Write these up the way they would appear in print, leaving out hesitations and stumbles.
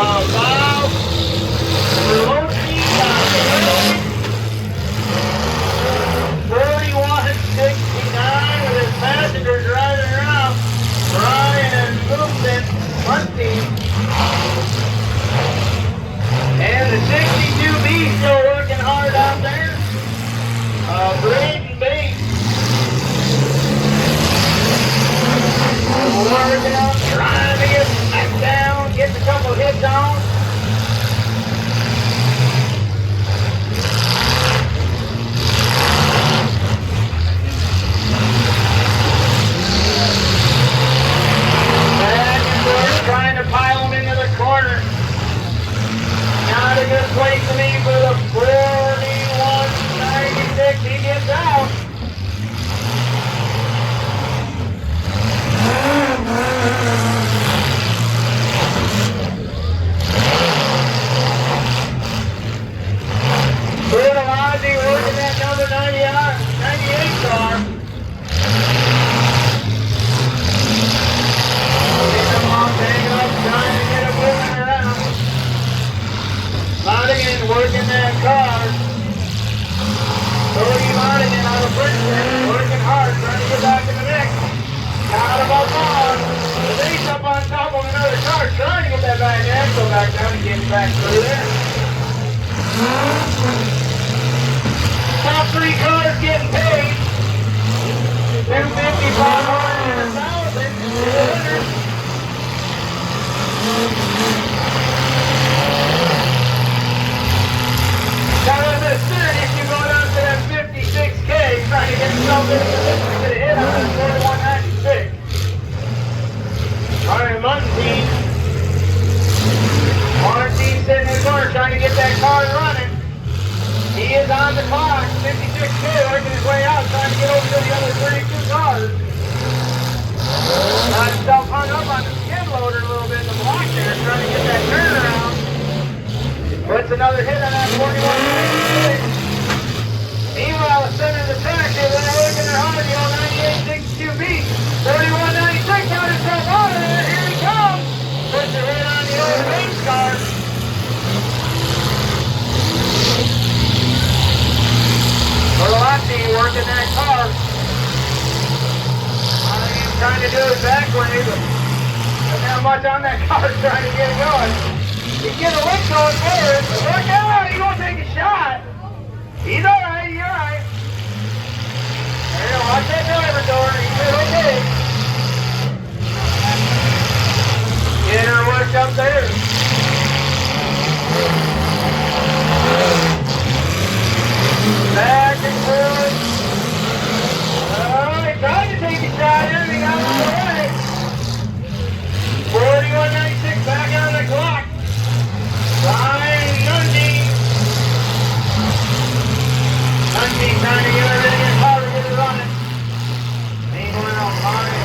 Bob Berlowski, 4169 with his passengers driving around. Brian Middleton, Muncie. And the 62B still working hard out there. Braden Bates. Working up, trying to get back down, getting a couple hits on. Back and forth, trying to pile them into the corner. Not a good place to be for the 4196. He gets out. Bruno Ozzy working that number 98 car. Getting them all tangled up, trying to get them moving around. Madigan working that car. Cody Madigan on the Princeton, working hard, trying to get back in the mix. Got him up on. The base up on top of another car, trying to get that back axle back down and get back through there. Top three cars getting paid. 250, 500, and 1,000. Now in the third, if you go down to that 56K, trying to get yourself into the mix to get a hit on that 4196. Alright, Muncie sitting in the corner trying to get that car running. He is on the clock, 56K, working his way out, trying to get over to the other 32 cars. Got himself hung up on the skid loader a little bit in the block there, trying to get that turnaround. Puts another hit on that 4196. Meanwhile, the center of the track, they're working their hard, the old 9862B. 4196 got himself out of there, here he comes. Puts a hit on the old race car. Berlowski working that car. He's trying to do it back way, but doesn't have much on that car trying to get it going. He get a lick going forward. Look out! He's gonna take a shot. He's alright, he's alright. There you go, watch that driver door. He's doing okay. Get her worked up there. Back and forth. Oh, he tried to take a shot in. He got out of the way. 4196 back on the clock. Brian Nundy. Nundy trying to get everything in power to get it running. Meanwhile, Brian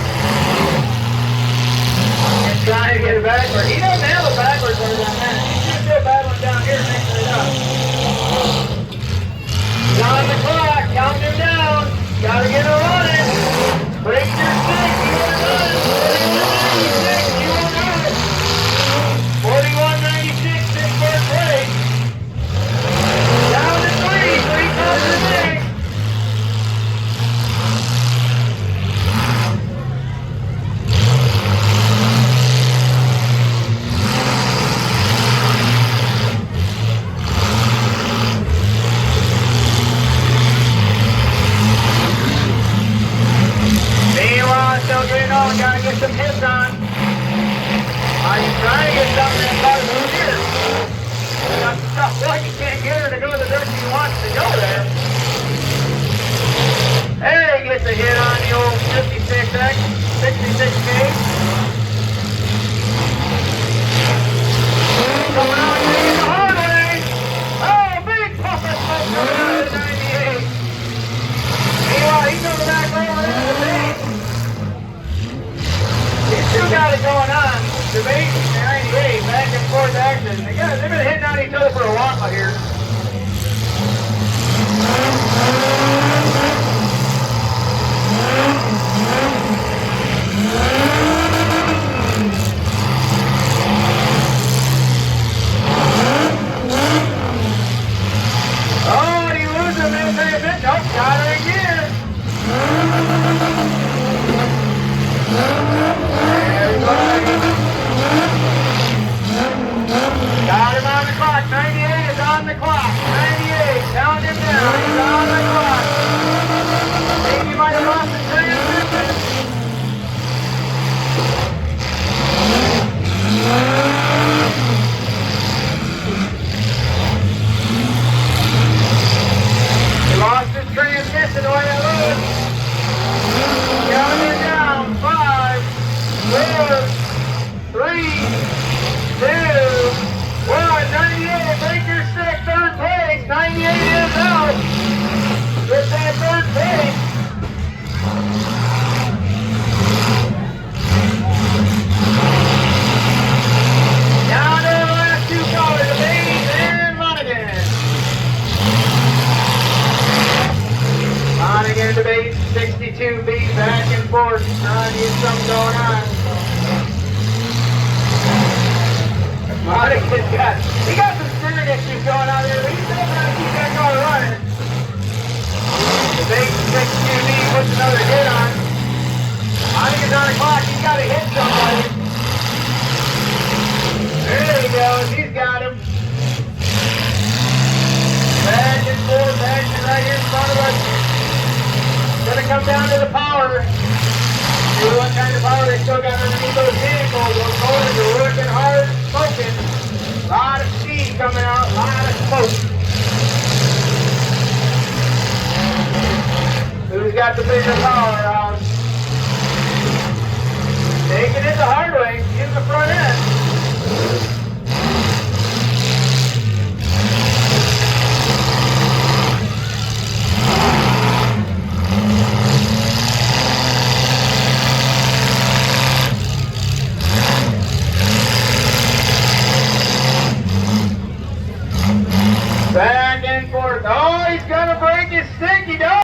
is trying to get it backward. He doesn't have it backwards over down there. He's just still battling down here mixing it up. He's on the clock, count him down. Gotta get it running. Break your stick, you want it running. 4196, you want it. 4196, 6-bar break. Down to 3 cars to make. Meanwhile, still getting on, gotta get some hits on. Are you trying to get something in the car through here? Got the stuff like you can't get her to go the direction you want to go there. Hey, gets a hit on the old 56X, 66K. Coming on, taking the hard way. Oh, big puffer smoke coming out of the 98. Meanwhile, he's on the back lane with the base. These two got it going on. The base and the 98, back and forth action. They've been hitting on each other for a while here. 3, 2, 1. 98, break your stick, third place. 98 is out. With that third place. Down to the last two cars, Bates and Monaghan. Monaghan to Bates, 62 beat back and forth, trying to get something going on. Monaghan's he got some steering issues going on there, but he's still trying to keep that car running. The Bates 62 beat puts another hit on. Monaghan's on the clock, he's got to hit somebody. There he goes, he's got him. Back and forth, action right here in front of us. Gonna come down to the power. See what kind of power they still got underneath those vehicles. Those motors are working hard, smoking. A lot of steam coming out, a lot of smoke. Who's got the bigger power out? Taking it the hard way.